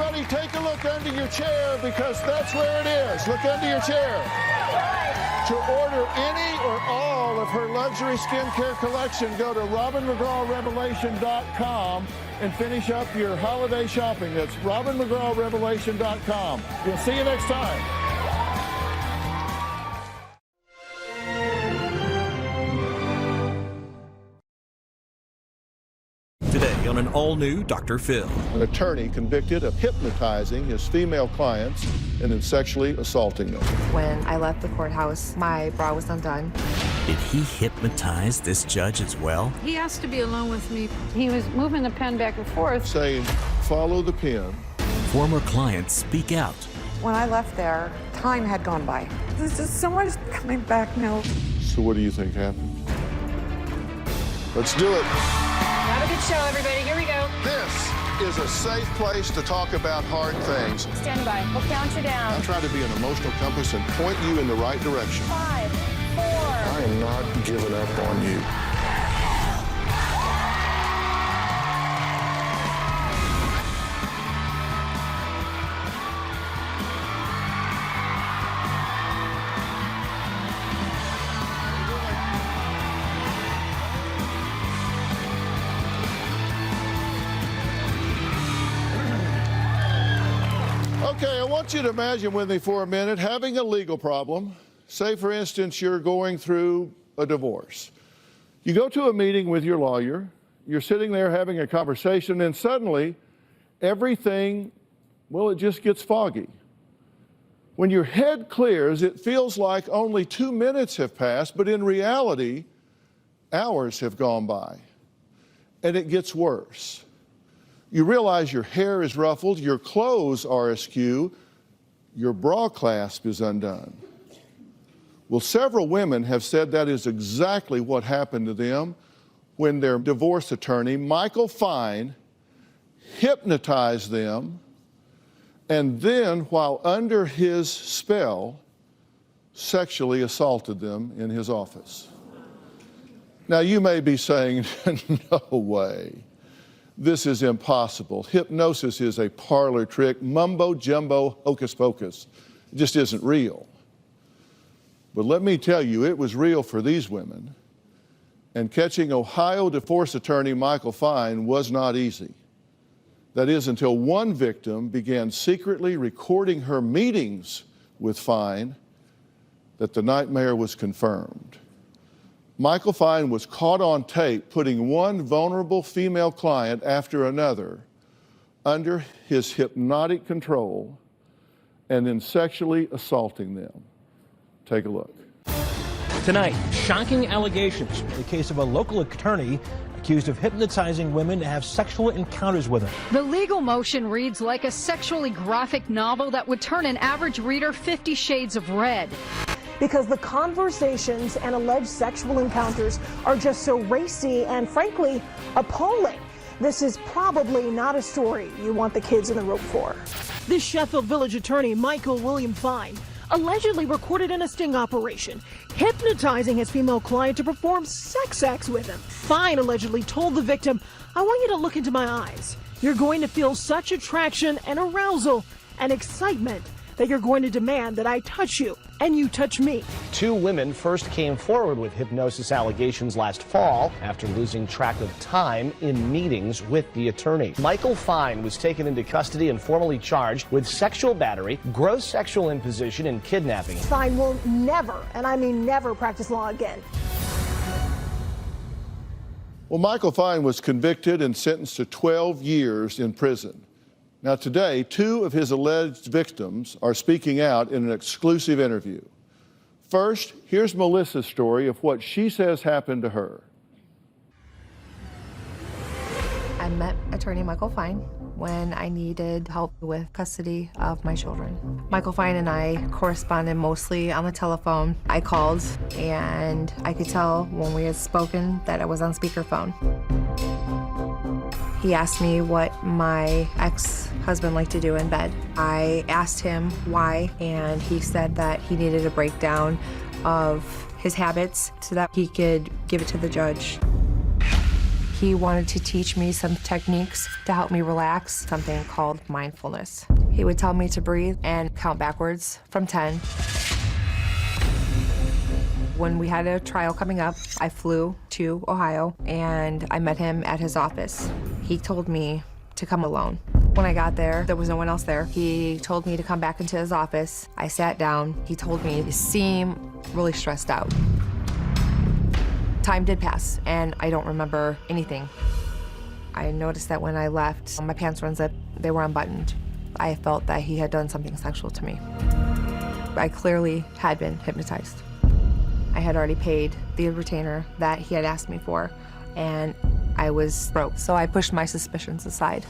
everybody take a look under your chair, because that's where it is. Look under your chair. To order any or all of her luxury skincare collection, go to robinmcgrawrevelation.com and finish up your holiday shopping. That's robinmcgrawrevelation.com. We'll see you next time. Today on an all-new Dr. Phil. An attorney convicted of hypnotizing his female clients and then sexually assaulting them. When I left the courthouse, my bra was undone. Did he hypnotize this judge as well? He asked to be alone with me. He was moving the pen back and forth. Saying, follow the pen. Former clients speak out. When I left there, time had gone by. There's just so much coming back now. So what do you think happened? Let's do it. Have a good show, everybody. Here we go. This is a safe place to talk about hard things. Stand by. We'll count you down. I'll try to be an emotional compass and point you in the right direction. 5, 4. I am not giving up on you. Okay, I want you to imagine with me for a minute having a legal problem. Say, for instance, you're going through a divorce. You go to a meeting with your lawyer, you're sitting there having a conversation, and suddenly everything, well, it just gets foggy. When your head clears, it feels like only 2 minutes have passed, but in reality, hours have gone by. And it gets worse. You realize your hair is ruffled, your clothes are askew, your bra clasp is undone. Well, several women have said that is exactly what happened to them when their divorce attorney, Michael Fine, hypnotized them, and then, while under his spell, sexually assaulted them in his office. Now, you may be saying, no way. This is impossible. Hypnosis is a parlor trick, mumbo jumbo, hocus pocus. It just isn't real. But let me tell you, it was real for these women. And catching Ohio divorce attorney Michael Fine was not easy. That is, until one victim began secretly recording her meetings with Fine, that the nightmare was confirmed. Michael Fine was caught on tape putting one vulnerable female client after another under his hypnotic control and then sexually assaulting them. Take a look. Tonight, shocking allegations in the case of a local attorney accused of hypnotizing women to have sexual encounters with them. The legal motion reads like a sexually graphic novel that would turn an average reader 50 shades of red. Because the conversations and alleged sexual encounters are just so racy and, frankly, appalling. This is probably not a story you want the kids in the room for. This Sheffield Village attorney, Michael William Fine, allegedly recorded in a sting operation, hypnotizing his female client to perform sex acts with him. Fine allegedly told the victim, "I want you to look into my eyes. You're going to feel such attraction and arousal and excitement that you're going to demand that I touch you and you touch me." Two women first came forward with hypnosis allegations last fall after losing track of time in meetings with the attorney. Michael Fine was taken into custody and formally charged with sexual battery, gross sexual imposition, and kidnapping. Fine will never, and I mean never, practice law again. Well, Michael Fine was convicted and sentenced to 12 years in prison. Now today, two of his alleged victims are speaking out in an exclusive interview. First, here's Melissa's story of what she says happened to her. I met attorney Michael Fine when I needed help with custody of my children. Michael Fine and I corresponded mostly on the telephone. I called and I could tell when we had spoken that I was on speakerphone. He asked me what my ex-husband liked to do in bed. I asked him why, and he said that he needed a breakdown of his habits so that he could give it to the judge. He wanted to teach me some techniques to help me relax, something called mindfulness. He would tell me to breathe and count backwards from 10. When we had a trial coming up, I flew to Ohio and I met him at his office. He told me to come alone. When I got there was no one else there. He told me to come back into his office. I sat down. He told me to seem really stressed out. Time did pass, and I don't remember anything. I noticed that when I left, my pants were unzipped, they were unbuttoned. I felt that he had done something sexual to me. I clearly had been hypnotized. I had already paid the retainer that he had asked me for, and I was broke, so I pushed my suspicions aside.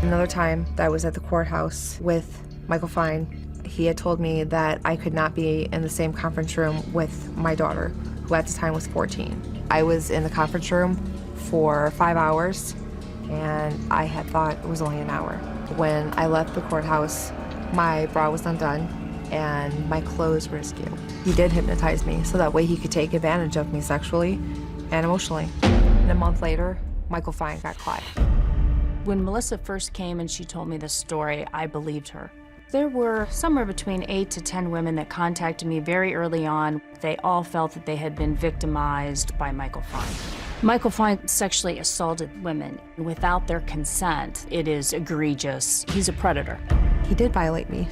Another time that I was at the courthouse with Michael Fine, he had told me that I could not be in the same conference room with my daughter, who at the time was 14. I was in the conference room for 5 hours, and I had thought it was only an hour. When I left the courthouse, my bra was undone, and my clothes were askew. He did hypnotize me, so that way he could take advantage of me sexually and emotionally. And a month later, Michael Fine got caught. When Melissa first came and she told me this story, I believed her. There were somewhere between 8 to 10 women that contacted me very early on. They all felt that they had been victimized by Michael Fine. Michael Fine sexually assaulted women without their consent. It is egregious. He's a predator. He did violate me.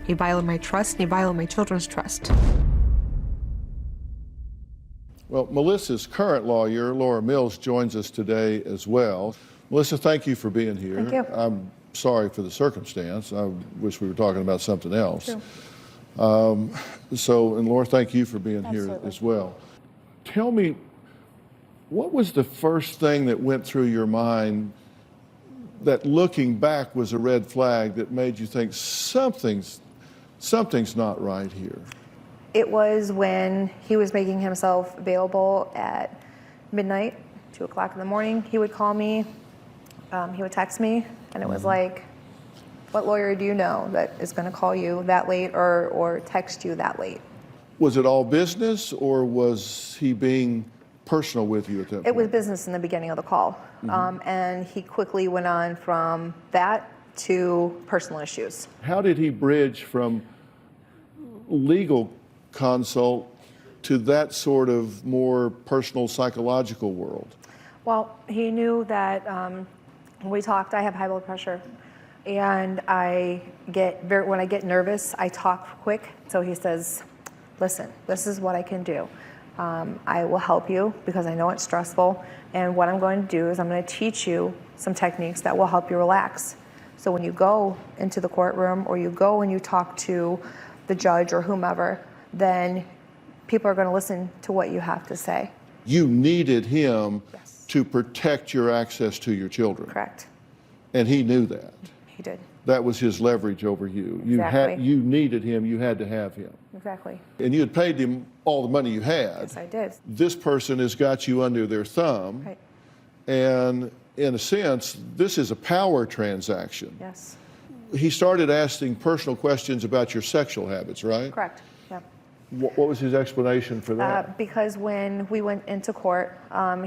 He violated my trust, and he violated my children's trust. Well, Melissa's current lawyer, Laura Mills, joins us today as well. Melissa, thank you for being here. Thank you. I'm sorry for the circumstance. I wish we were talking about something else. True. And Laura, thank you for being here as well. Tell me, what was the first thing that went through your mind that looking back was a red flag that made you think something's not right here? It was when he was making himself available at midnight, 2 o'clock in the morning. He would call me, he would text me, and it was like, what lawyer do you know that is going to call you that late or text you that late? Was it all business, or was he being personal with you at that point? It was business in the beginning of the call, and he quickly went on from that to personal issues. How did he bridge from legal consult to that sort of more personal psychological world? Well, he knew that when we talked, I have high blood pressure, and when I get nervous, I talk quick. So he says, listen, this is what I can do. I will help you because I know it's stressful, and what I'm going to do is I'm going to teach you some techniques that will help you relax. So when you go into the courtroom, or you go and you talk to the judge or whomever, then people are going to listen to what you have to say. You needed him to protect your access to your children. Correct. And he knew that. He did. That was his leverage over you. Exactly. You needed him, you had to have him. Exactly. And you had paid him all the money you had. Yes, I did. This person has got you under their thumb. Right. And in a sense, this is a power transaction. Yes. He started asking personal questions about your sexual habits, right? Correct. Yeah. What was his explanation for that? Because when we went into court,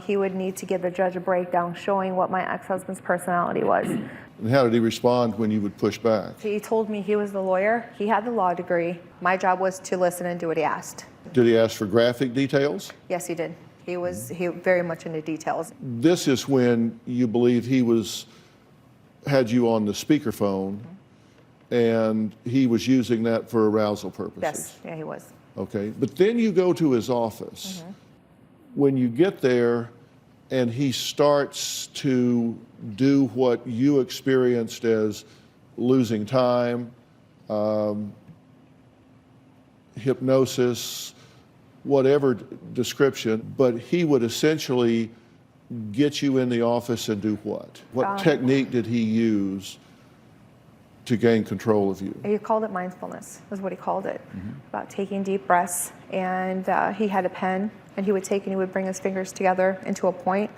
he would need to give the judge a breakdown showing what my ex-husband's personality was. And how did he respond when you would push back? He told me he was the lawyer. He had the law degree. My job was to listen and do what he asked. Did he ask for graphic details? Yes, he did. He very much into details. This is when you believe he had you on the speakerphone, and he was using that for arousal purposes. Yes, yeah, he was. Okay, but then you go to his office. When you get there and he starts to do what you experienced as losing time, hypnosis, whatever description, but he would essentially get you in the office and do what? What technique did he use to gain control of you? He called it mindfulness, is what he called it, about taking deep breaths. And he had a pen, and he would bring his fingers together into a point,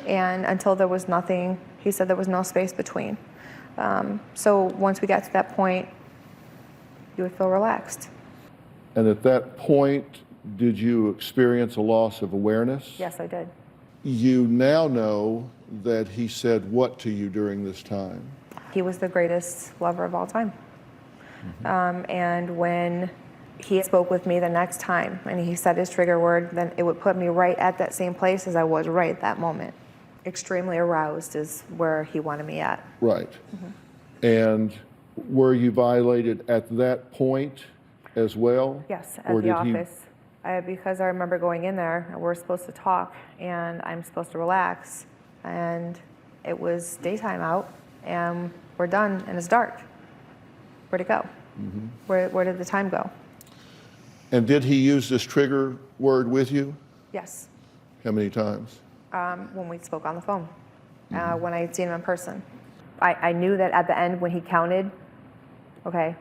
and until there was nothing, he said there was no space between. So once we got to that point, you would feel relaxed. And at that point, did you experience a loss of awareness? Yes, I did. you now know that he said what to you during this time? He was the greatest lover of all time. And when he spoke with me the next time and he said his trigger word, then it would put me right at that same place as I was right at that moment. Extremely aroused is where he wanted me at. Right. And were you violated at that point as well? Yes, at the office. Because I remember going in there, and we're supposed to talk, and I'm supposed to relax, and it was daytime out, and we're done, and it's dark. Where'd it go? Where did the time go? And did he use this trigger word with you? Yes. How many times? When we spoke on the phone, when I had seen him in person. I knew that at the end when he counted, okay,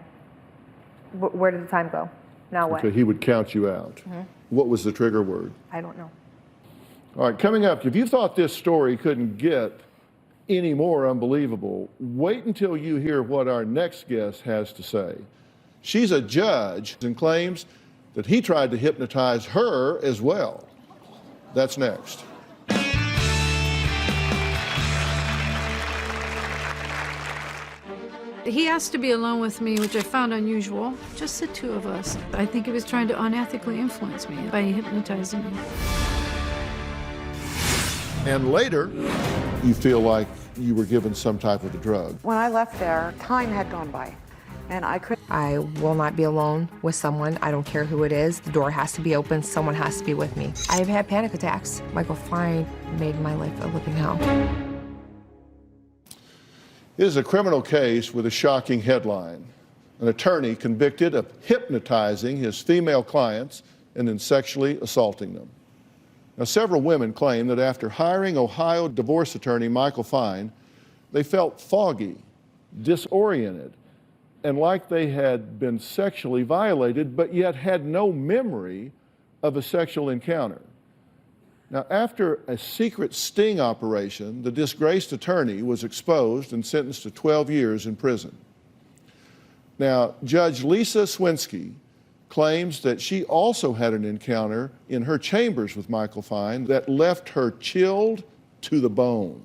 where did the time go? Now what? So he would count you out. What was the trigger word? I don't know. All right, coming up, if you thought this story couldn't get any more unbelievable, wait until you hear what our next guest has to say. She's a judge and claims that he tried to hypnotize her as well. That's next. He asked to be alone with me, which I found unusual. Just the two of us. I think he was trying to unethically influence me by hypnotizing me. And later, you feel like you were given some type of a drug. When I left there, time had gone by, and I couldn't. I will not be alone with someone. I don't care who it is. The door has to be open. Someone has to be with me. I've had panic attacks. Michael Fine made my life a living hell. It is a criminal case with a shocking headline. An attorney convicted of hypnotizing his female clients and then sexually assaulting them. Now, several women claim that after hiring Ohio divorce attorney Michael Fine, they felt foggy, disoriented, and like they had been sexually violated, but yet had no memory of a sexual encounter. Now, after a secret sting operation, the disgraced attorney was exposed and sentenced to 12 years in prison. Now, Judge Lisa Swinsky claims that she also had an encounter in her chambers with Michael Fine that left her chilled to the bone.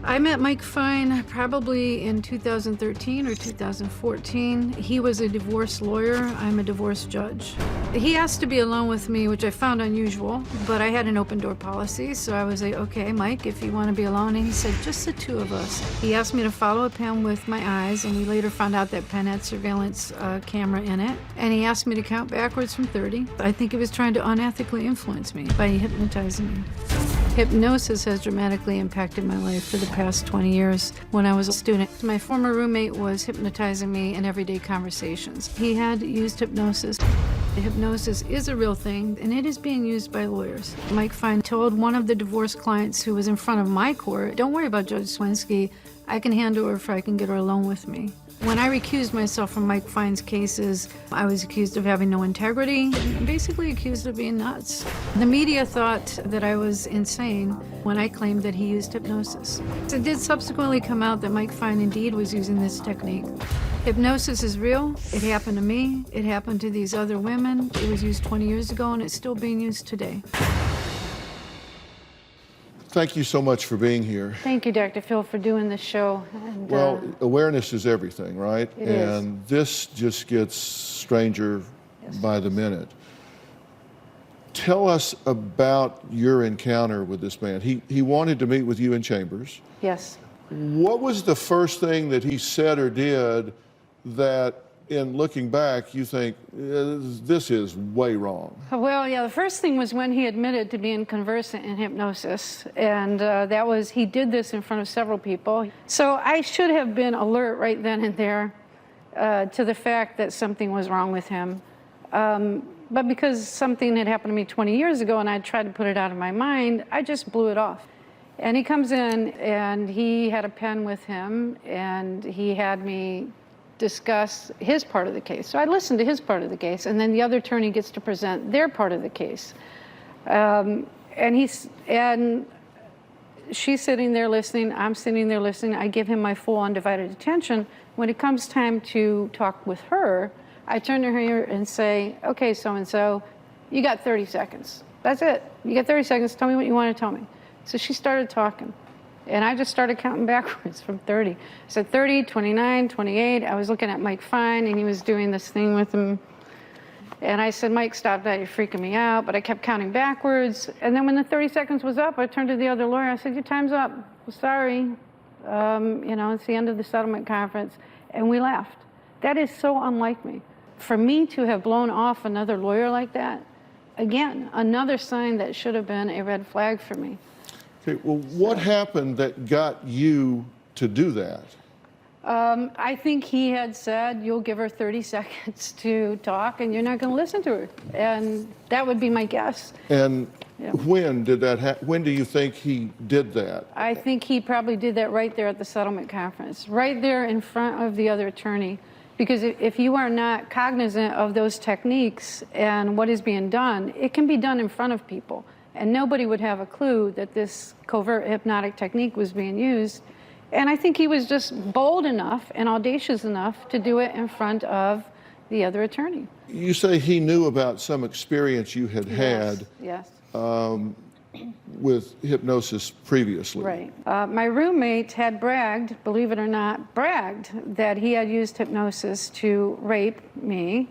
I met Mike Fine probably in 2013 or 2014. He was a divorce lawyer. I'm a divorce judge. He asked to be alone with me, which I found unusual, but I had an open door policy, so I was like, okay, Mike, if you want to be alone. And he said, just the two of us. He asked me to follow a pen with my eyes, and we later found out that pen had surveillance camera in it. And he asked me to count backwards from 30. I think he was trying to unethically influence me by hypnotizing me. Hypnosis has dramatically impacted my life for the past 20 years. When I was a student, my former roommate was hypnotizing me in everyday conversations. He had used hypnosis. Hypnosis is a real thing, and it is being used by lawyers. Mike Fine told one of the divorce clients who was in front of my court, don't worry about Judge Swinsky, I can handle her if I can get her alone with me. When I recused myself from Mike Fine's cases, I was accused of having no integrity, and basically accused of being nuts. The media thought that I was insane when I claimed that he used hypnosis. It did subsequently come out that Mike Fine indeed was using this technique. Hypnosis is real. It happened to me. It happened to these other women. It was used 20 years ago, and it's still being used today. Thank you so much for being here. Thank you, Dr. Phil, for doing this show. And, well, awareness is everything, right? It is. And this just gets stranger by the minute. Tell us about your encounter with this man. He wanted to meet with you in chambers. Yes. What was the first thing that he said or did that, in looking back, you think, this is way wrong? Well, yeah, the first thing was when he admitted to being conversant in hypnosis. And that was, he did this in front of several people. So I should have been alert right then and there to the fact that something was wrong with him. But because something had happened to me 20 years ago and I tried to put it out of my mind, I just blew it off. And he comes in and he had a pen with him and he had me discuss his part of the case. So I listened to his part of the case, and then the other attorney gets to present their part of the case. And she's sitting there listening, I'm sitting there listening, I give him my full undivided attention. When it comes time to talk with her, I turn to her and say, okay, so-and-so, you got 30 seconds. That's it. You get 30 seconds. Tell me what you want to tell me. So she started talking. And I just started counting backwards from 30. I said 30, 29, 28. I was looking at Mike Fine, and he was doing this thing with him. And I said, Mike, stop that. You're freaking me out. But I kept counting backwards. And then when the 30 seconds was up, I turned to the other lawyer. I said, your time's up. Well, sorry. You know, it's the end of the settlement conference. And we left. That is so unlike me. For me to have blown off another lawyer like that, again, another sign that should have been a red flag for me. Okay, well, what happened that got you to do that? I think he had said, you'll give her 30 seconds to talk and you're not going to listen to her. And that would be my guess. And when did that happen? When do you think he did that? I think he probably did that right there at the settlement conference, right there in front of the other attorney. Because if you are not cognizant of those techniques and what is being done, it can be done in front of people. And nobody would have a clue that this covert hypnotic technique was being used. And I think he was just bold enough and audacious enough to do it in front of the other attorney. You say he knew about some experience you had had with hypnosis previously. Right. My roommate had bragged, believe it or not, that he had used hypnosis to rape me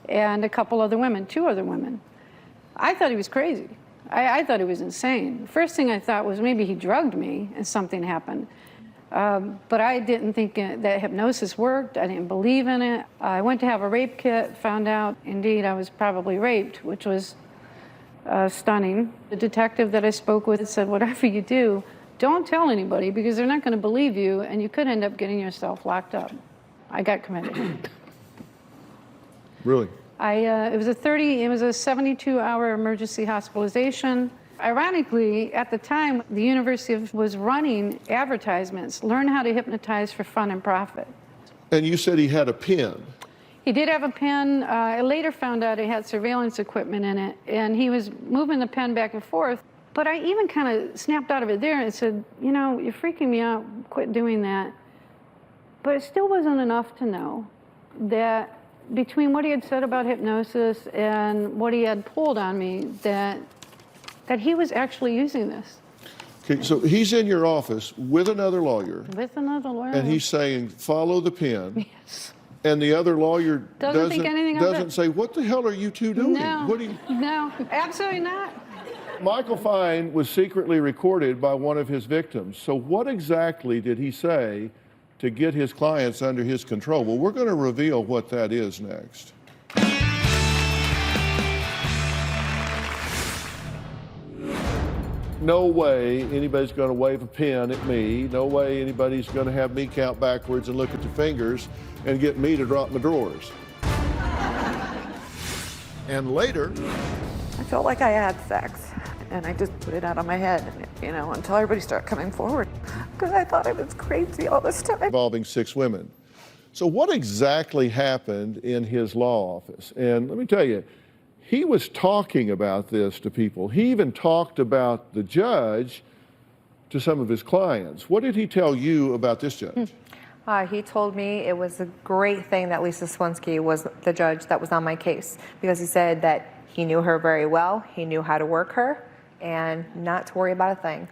and a couple other women, 2 other women. I thought he was crazy. I thought he was insane. First thing I thought was maybe he drugged me and something happened. But I didn't think that hypnosis worked. I didn't believe in it. I went to have a rape kit, found out, indeed, I was probably raped, which was stunning. The detective that I spoke with said, whatever you do, don't tell anybody because they're not going to believe you and you could end up getting yourself locked up. I got committed. Really? It was a 72-hour emergency hospitalization. Ironically, at the time, the university was running advertisements, learn how to hypnotize for fun and profit. And you said he had a pen. He did have a pen. I later found out it had surveillance equipment in it, and he was moving the pen back and forth. But I even kind of snapped out of it there and said, you know, you're freaking me out, quit doing that. But it still wasn't enough to know that between what he had said about hypnosis and what he had pulled on me, that he was actually using this. Okay, so he's in your office with another lawyer. With another lawyer. And he's saying, follow the pen. Yes. And the other lawyer doesn't think anything of it. Doesn't say, what the hell are you two doing? No, What do you... no, absolutely not. Michael Fine was secretly recorded by one of his victims. So what exactly did he say to get his clients under his control? Well, we're going to reveal what that is next. No way anybody's going to wave a pen at me. No way anybody's going to have me count backwards and look at the fingers and get me to drop my drawers. And later, I felt like I had sex, and I just put it out on my head, you know, until everybody started coming forward, because I thought I was crazy all this time. Involving 6 women. So what exactly happened in his law office? And let me tell you, he was talking about this to people. He even talked about the judge to some of his clients. What did he tell you about this judge? He told me it was a great thing that Lisa Swensky was the judge that was on my case, because he said that he knew her very well, he knew how to work her, and not to worry about a thing.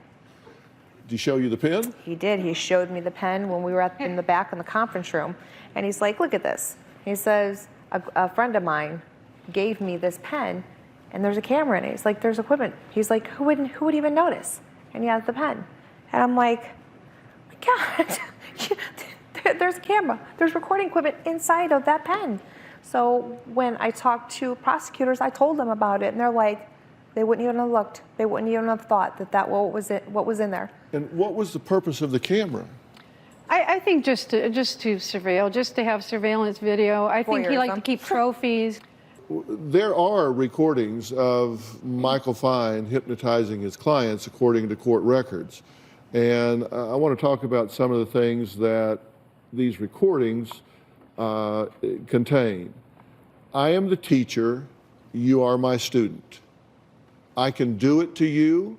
Did he show you the pen? He did. He showed me the pen when we were in the back in the conference room, and he's like, look at this. He says, a friend of mine gave me this pen, and there's a camera in it. He's like, there's equipment. He's like, who would even notice? And he has the pen. And I'm like, oh my God, there's a camera. There's recording equipment inside of that pen. So when I talked to prosecutors, I told them about it, and they're like, they wouldn't even have looked. They wouldn't even have thought what was in there. And what was the purpose of the camera? I think just to surveil, just to have surveillance video. I think he liked to keep trophies. There are recordings of Michael Fine hypnotizing his clients according to court records. And I want to talk about some of the things that these recordings contain. I am the teacher, you are my student. I can do it to you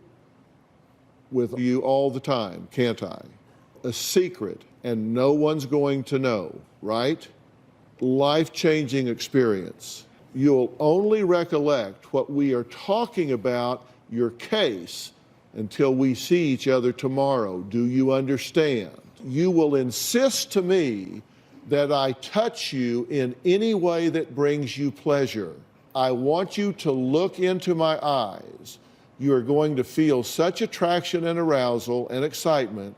with you all the time, can't I? A secret, and no one's going to know, right? Life-changing experience. You'll only recollect what we are talking about, your case, until we see each other tomorrow. Do you understand? You will insist to me that I touch you in any way that brings you pleasure. I want you to look into my eyes. You are going to feel such attraction and arousal and excitement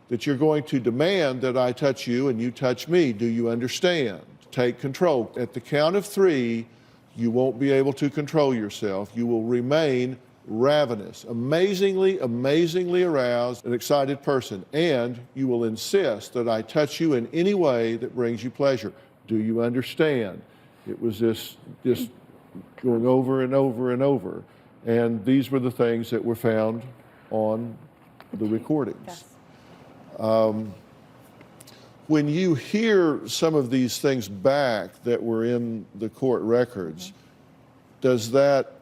that you're going to demand that I touch you and you touch me. Do you understand? Take control. At the count of 3, you won't be able to control yourself. You will remain ravenous, amazingly aroused, an excited person, and you will insist that I touch you in any way that brings you pleasure. Do you understand? It was this going over and over and over, and these were the things that were found on the recordings. Yes. When you hear some of these things back that were in the court records, does that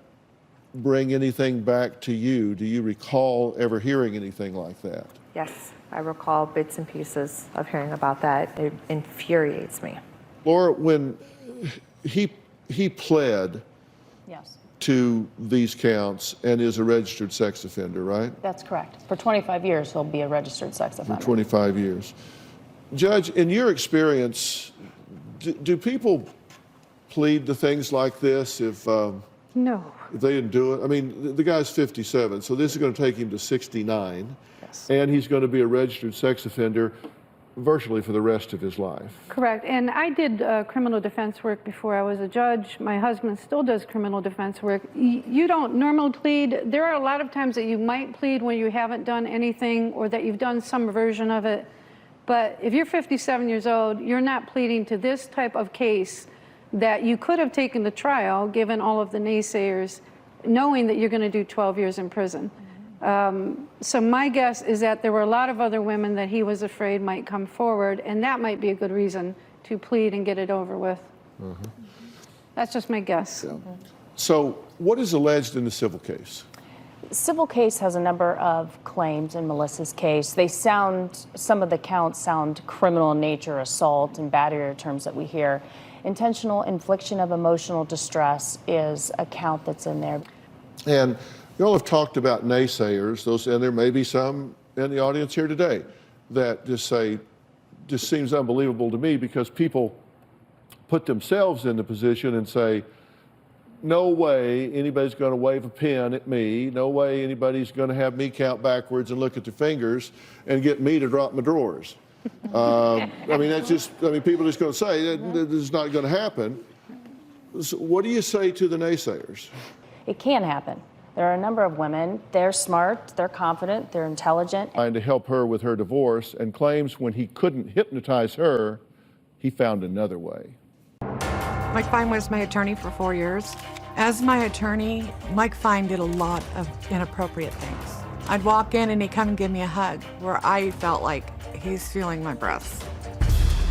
bring anything back to you? Do you recall ever hearing anything like that? Yes, I recall bits and pieces of hearing about that. It infuriates me. Laura, when he pled Yes, to these counts and is a registered sex offender, right? that's correct. For 25 years, he'll be a registered sex For offender. 25 years. Judge, in your experience, do people plead to things like this if No. they didn't do it? I mean, the guy's 57, so this is going to take him to 69. Yes. And he's going to be a registered sex offender virtually for the rest of his life. Correct. And I did criminal defense work before I was a judge. My husband still does criminal defense work. You don't normally plead. There are a lot of times that you might plead when you haven't done anything or that you've done some version of it. But if you're 57 years old, you're not pleading to this type of case that you could have taken to trial, given all of the naysayers, knowing that you're going to do 12 years in prison. So my guess is that there were a lot of other women that he was afraid might come forward, and that might be a good reason to plead and get it over with. That's just my guess. Yeah. So what is alleged in the civil case? Civil case has a number of claims in Melissa's case. They sound, some of the counts sound criminal in nature, assault and battery are terms that we hear. Intentional infliction of emotional distress is a count that's in there. And you all have talked about naysayers, and there may be some in the audience here today that just say, just seems unbelievable to me because people put themselves in the position and say, no way anybody's going to wave a pen at me. No way anybody's going to have me count backwards and look at their fingers and get me to drop my drawers. I mean, that's just, I mean, people are just going to say that this is not going to happen. So what do you say to the naysayers? It can happen. There are a number of women, they're smart, they're confident, they're intelligent. Trying to help her with her divorce and claims when he couldn't hypnotize her, he found another way. Mike Fine was my attorney for 4 years. As my attorney, Mike Fine did a lot of inappropriate things. I'd walk in and he'd come and give me a hug where I felt like he's feeling my breasts.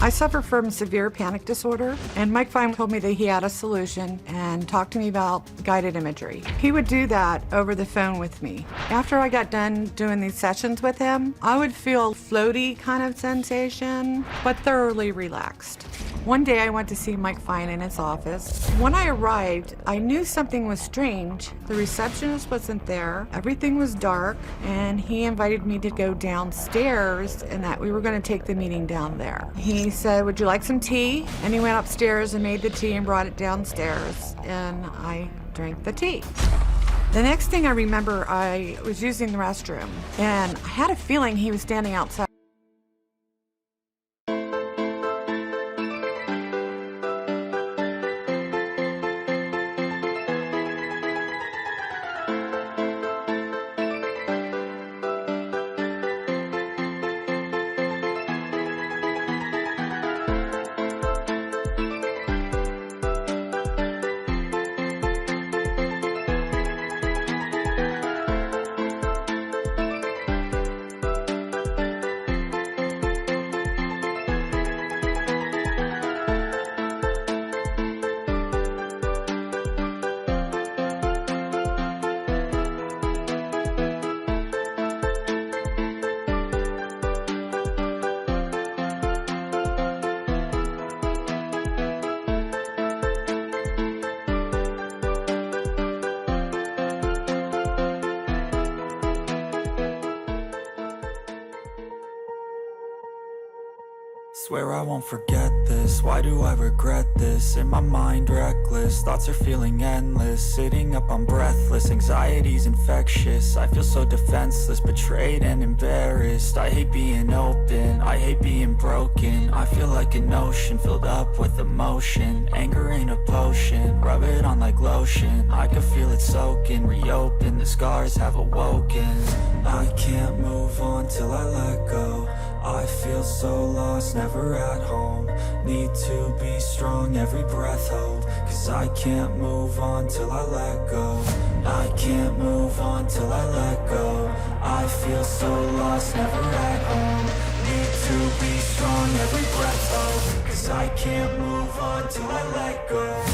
I suffer from severe panic disorder, and Mike Fine told me that he had a solution and talked to me about guided imagery. He would do that over the phone with me. After I got done doing these sessions with him, I would feel floaty kind of sensation, but thoroughly relaxed. One day I went to see Mike Fine in his office. When I arrived, I knew something was strange. The receptionist wasn't there, everything was dark, and he invited me to go downstairs and that we were going to take the meeting down there. He said, would you like some tea? And he went upstairs and made the tea and brought it downstairs, and I drank the tea. The next thing I remember, I was using the restroom, and I had a feeling he was standing outside. Swear I won't forget this, why do I regret this? In my mind reckless, thoughts are feeling endless. Sitting up, I'm breathless, anxiety's infectious. I feel so defenseless, betrayed and embarrassed. I hate being open, I hate being broken. I feel like an ocean filled up with emotion. Anger ain't a potion, rub it on like lotion. I can feel it soaking, reopen, the scars have awoken. I can't move on till I let go. I feel so lost, never at home. Need to be strong, every breath hold. Cause I can't move on till I let go. I can't move on till I let go. I feel so lost, never at home. Need to be strong, every breath hold. Cause I can't move on till I let go.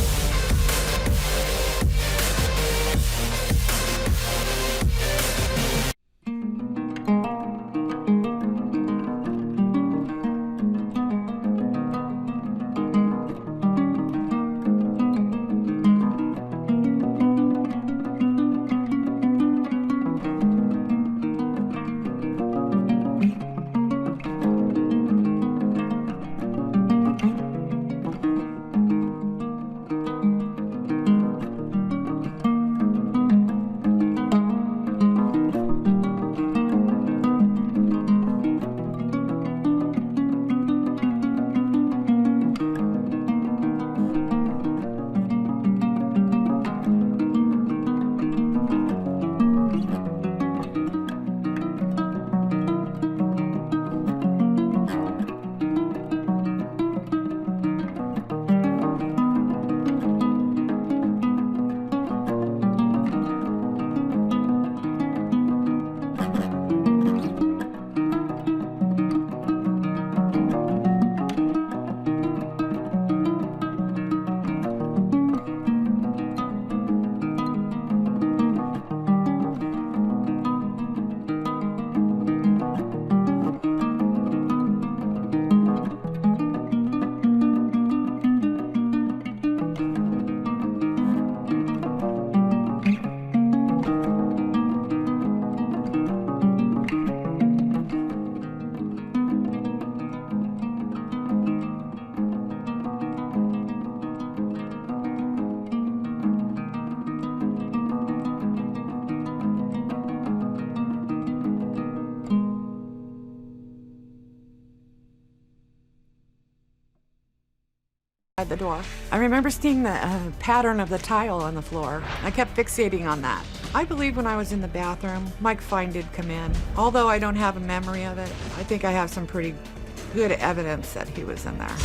The door. I remember seeing the pattern of the tile on the floor. I kept fixating on that. I believe when I was in the bathroom, Mike Fine did come in. Although I don't have a memory of it, I think I have some pretty good evidence that he was in there.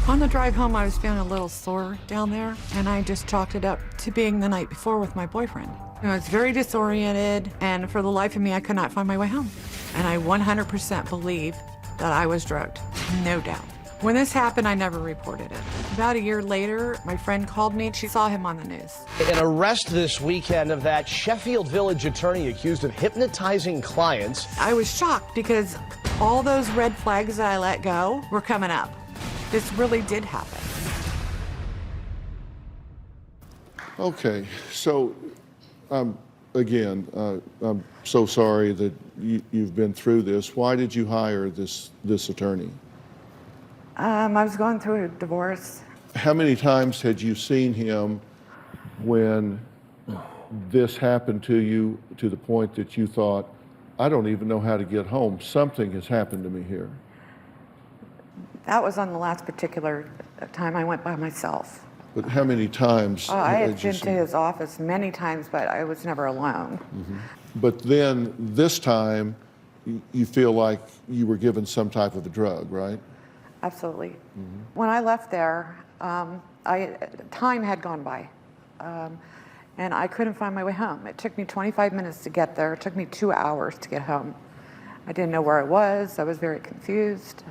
On the drive home, I was feeling a little sore down there, and I just chalked it up to being the night before with my boyfriend. I was very disoriented, and for the life of me, I could not find my way home. And I 100% believe that I was drugged, no doubt. When this happened, I never reported it. About a year later, my friend called me and she saw him on the news. An arrest this weekend of that Sheffield Village attorney accused of hypnotizing clients. I was shocked because all those red flags that I let go were coming up. This really did happen. Okay, so again, I'm so sorry that you've been through this. Why did you hire this attorney? I was going through a divorce. How many times had you seen him when this happened to you to the point that you thought, I don't even know how to get home. Something has happened to me here. That was on the last particular time I went by myself. But how many times? I had been to his office many times, but I was never alone. Mm-hmm. But then this time, you feel like you were given some type of a drug, right? Absolutely. Mm-hmm. When I left there, time had gone by, and I couldn't find my way home. It took me 25 minutes to get there. It took me 2 hours to get home. I didn't know where I was. I was very confused.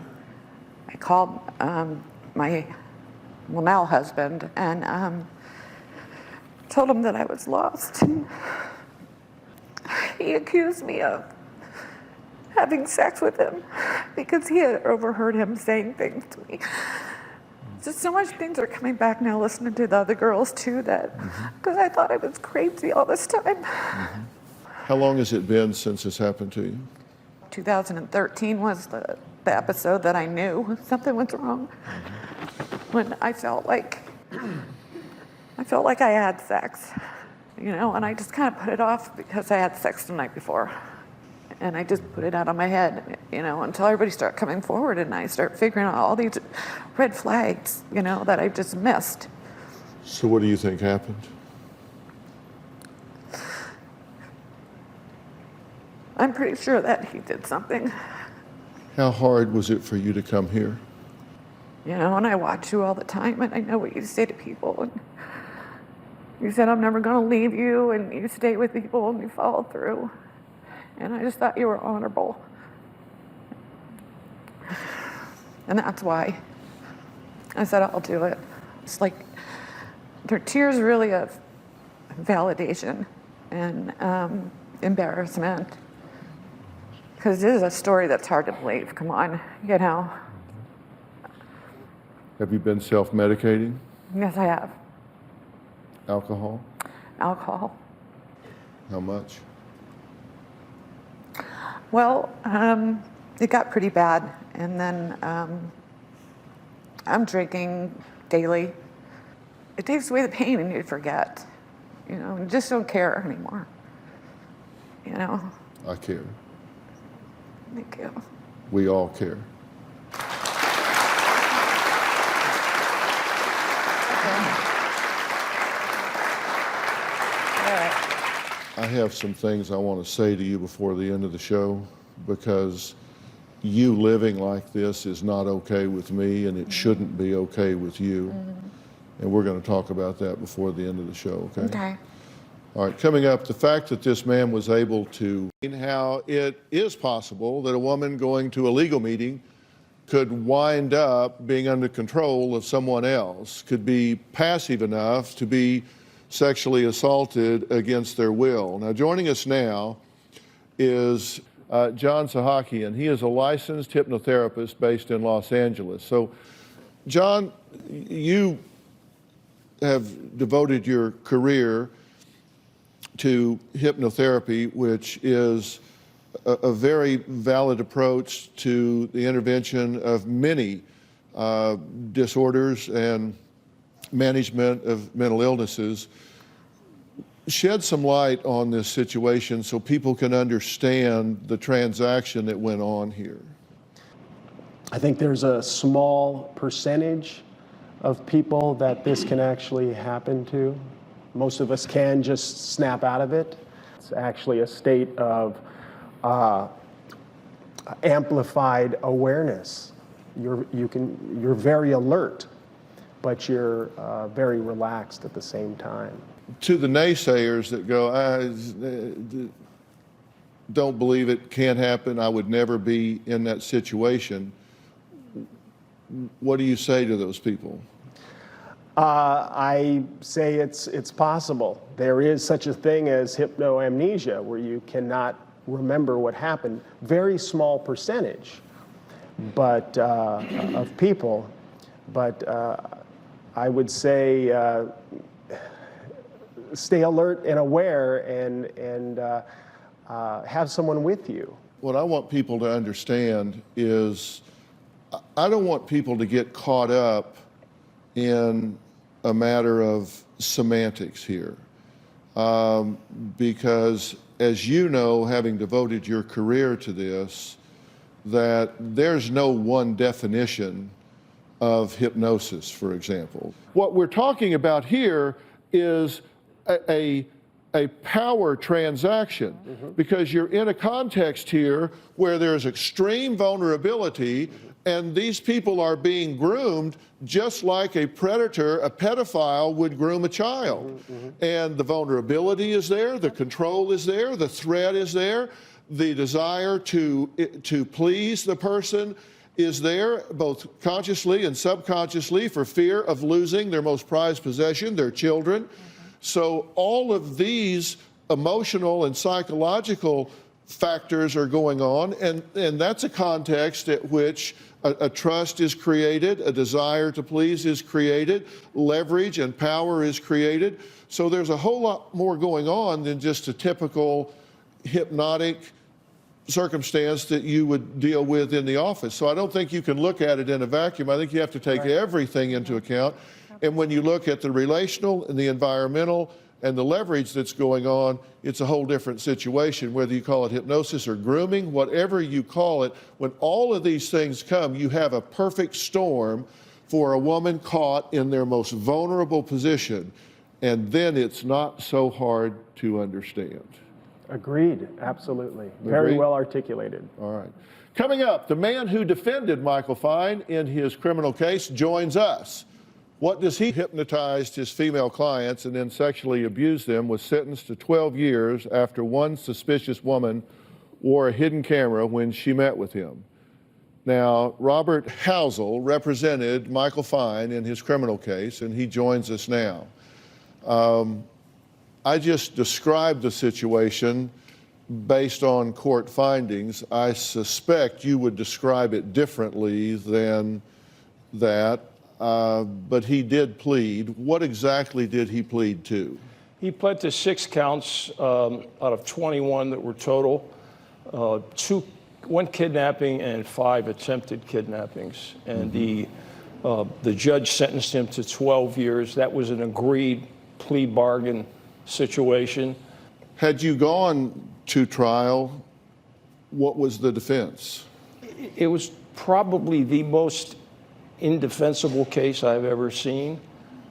I called my now husband and told him that I was lost. He accused me of having sex with him because he had overheard him saying things to me. Just so much things are coming back now listening to the other girls too, that because I thought I was crazy all this time. How long has it been since this happened to you? 2013 was the episode that I knew something was wrong. When I felt like I had sex, you know, and I just kind of put it off because I had sex the night before. And I just put it out on my head, you know, until everybody started coming forward and I start figuring out all these red flags, you know, that I just missed. So what do you think happened? I'm pretty sure that he did something. How hard was it for you to come here? You know, and I watch you all the time, and I know what you say to people. And you said, I'm never going to leave you, and you stay with people, and you follow through. And I just thought you were honorable. And that's why I said, I'll do it. It's like, they're tears really of validation and embarrassment. Because this is a story that's hard to believe, come on, you know. Have you been self-medicating? Yes, I have. Alcohol? Alcohol. How much? Well, it got pretty bad, and then I'm drinking daily. It takes away the pain and you forget, you know, you just don't care anymore, you know. I care. Thank you. We all care. I have some things I want to say to you before the end of the show, because you living like this is not okay with me, and it shouldn't be okay with you. And we're going to talk about that before the end of the show, okay? Okay. All right, coming up, the fact that this man was able to, how it is possible that a woman going to a legal meeting could wind up being under control of someone else, could be passive enough to be sexually assaulted against their will. Now, joining us now is John Sahakian. He is a licensed hypnotherapist based in Los Angeles. So, John, you have devoted your career to hypnotherapy, which is a very valid approach to the intervention of many disorders and management of mental illnesses. Shed some light on this situation so people can understand the transaction that went on here. I think there's a small percentage of people that this can actually happen to. Most of us can just snap out of it. It's actually a state of amplified awareness. You're very alert, but you're very relaxed at the same time. To the naysayers that go, I don't believe it, can't happen, I would never be in that situation, what do you say to those people? I say it's possible. There is such a thing as hypnoamnesia, where you cannot remember what happened. Very small percentage, but of people. But I would say stay alert and aware, and have someone with you. What I want people to understand is I don't want people to get caught up in a matter of semantics here, because as you know, having devoted your career to this, that there's no one definition of hypnosis, for example. What we're talking about here is a power transaction, because you're in a context here where there's extreme vulnerability, and these people are being groomed just like a predator, a pedophile would groom a child. And the vulnerability is there, the control is there, the threat is there, the desire to please the person is there, both consciously and subconsciously, for fear of losing their most prized possession, their children. So all of these emotional and psychological factors are going on, and that's a context at which a trust is created, a desire to please is created, leverage and power is created. So there's a whole lot more going on than just a typical hypnotic circumstance that you would deal with in the office. So I don't think you can look at it in a vacuum. I think you have to take everything into account. And when you look at the relational and the environmental and the leverage that's going on, it's a whole different situation, whether you call it hypnosis or grooming, whatever you call it. When all of these things come, you have a perfect storm for a woman caught in their most vulnerable position. And then it's not so hard to understand. Agreed, absolutely. Very well articulated. All right. Coming up, the man who defended Michael Fine in his criminal case joins us. What does he hypnotized his female clients and then sexually abused them, was sentenced to 12 years after one suspicious woman wore a hidden camera when she met with him. Now, Robert Housel represented Michael Fine in his criminal case, and he joins us now. I just described the situation based on court findings. I suspect you would describe it differently than that, but he did plead. What exactly did he plead to? He pled to 6 counts out of 21 that were total, 1 kidnapping and 5 attempted kidnappings. And the judge sentenced him to 12 years. That was an agreed plea bargain situation. Had you gone to trial, what was the defense? It was probably the most indefensible case I've ever seen.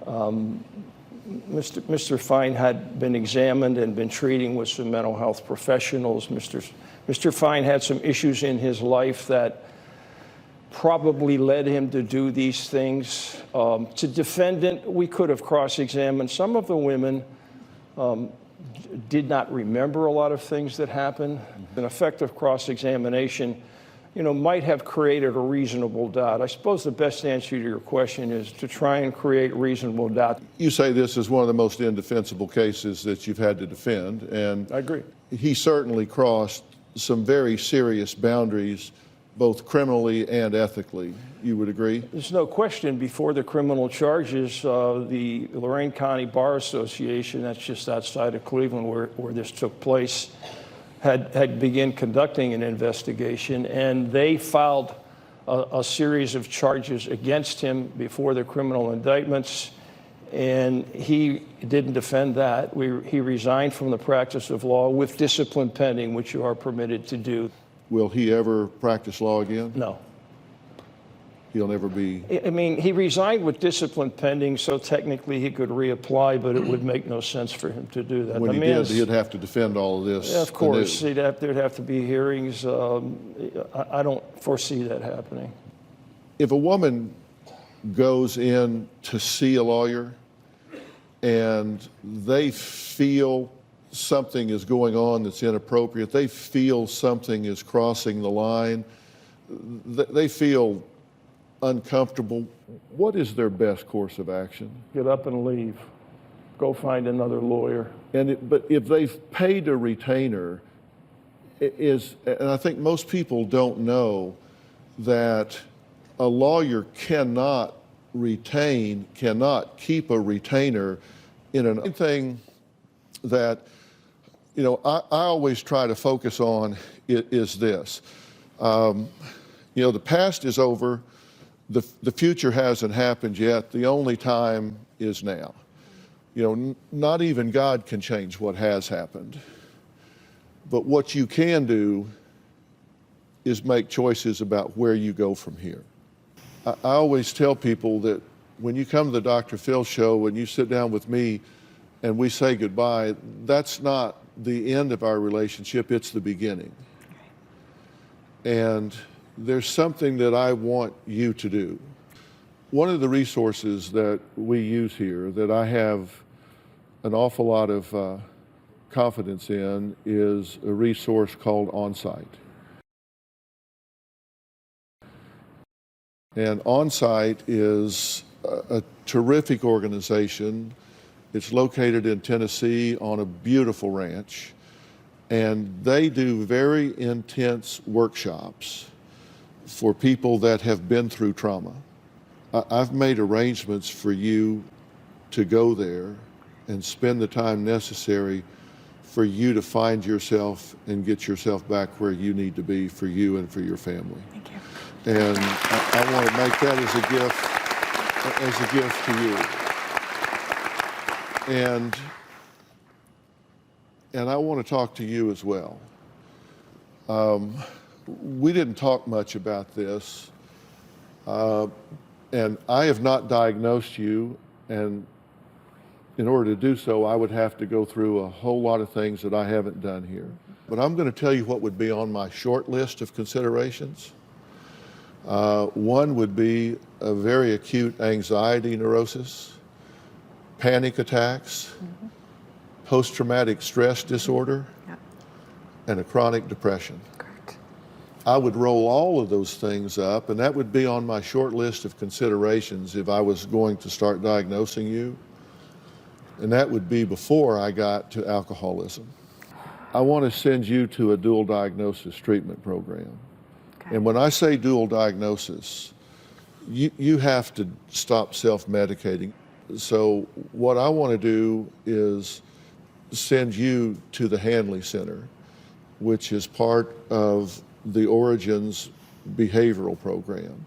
Mr. Fine had been examined and been treating with some mental health professionals. Mr. Fine had some issues in his life that probably led him to do these things. To defend it, we could have cross-examined. Some of the women did not remember a lot of things that happened. An effective cross-examination, might have created a reasonable doubt. I suppose the best answer to your question is to try and create reasonable doubt. You say this is one of the most indefensible cases that you've had to defend, and I agree. He certainly crossed some very serious boundaries, both criminally and ethically. You would agree? There's no question. Before the criminal charges, the Lorain County Bar Association, that's just outside of Cleveland where this took place, had begun conducting an investigation, and they filed a series of charges against him before the criminal indictments, and he didn't defend that. He resigned from the practice of law with discipline pending, which you are permitted to do. Will he ever practice law again? No. He'll never be... I mean, he resigned with discipline pending, so technically he could reapply, but it would make no sense for him to do that. When he did, he'd have to defend all of this. Yeah, of course. There'd have to be hearings. I don't foresee that happening. If a woman goes in to see a lawyer and they feel something is going on that's inappropriate, they feel something is crossing the line, they feel uncomfortable, what is their best course of action? Get up and leave. Go find another lawyer. But if they've paid a retainer, and I think most people don't know that a lawyer cannot keep a retainer in an thing that, I always try to focus on is this. The past is over. The future hasn't happened yet. The only time is now. Not even God can change what has happened. But what you can do is make choices about where you go from here. I always tell people that when you come to the Dr. Phil show and you sit down with me and we say goodbye, that's not the end of our relationship, it's the beginning. And there's something that I want you to do. One of the resources that we use here that I have an awful lot of confidence in is a resource called OnSite. And OnSite is a terrific organization. It's located in Tennessee on a beautiful ranch, and they do very intense workshops for people that have been through trauma. I've made arrangements for you to go there and spend the time necessary for you to find yourself and get yourself back where you need to be for you and for your family. Thank you. And I want to make that as a gift to you. And I want to talk to you as well. We didn't talk much about this, and I have not diagnosed you, and in order to do so, I would have to go through a whole lot of things that I haven't done here. But I'm going to tell you what would be on my short list of considerations. One would be a very acute anxiety neurosis, panic attacks, post-traumatic stress disorder, and a chronic depression. Correct. I would roll all of those things up, and that would be on my short list of considerations if I was going to start diagnosing you. And that would be before I got to alcoholism. I want to send you to a dual diagnosis treatment program. Okay. And when I say dual diagnosis, you have to stop self-medicating. So what I want to do is send you to the Hanley Center, which is part of the Origins behavioral program.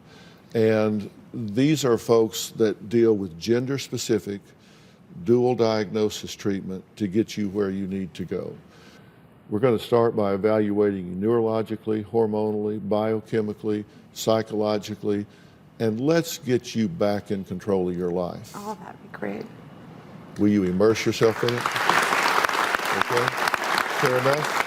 And these are folks that deal with gender-specific dual diagnosis treatment to get you where you need to go. We're going to start by evaluating you neurologically, hormonally, biochemically, psychologically, and let's get you back in control of your life. Oh, that'd be great. Will you immerse yourself in it? Okay? Fair enough?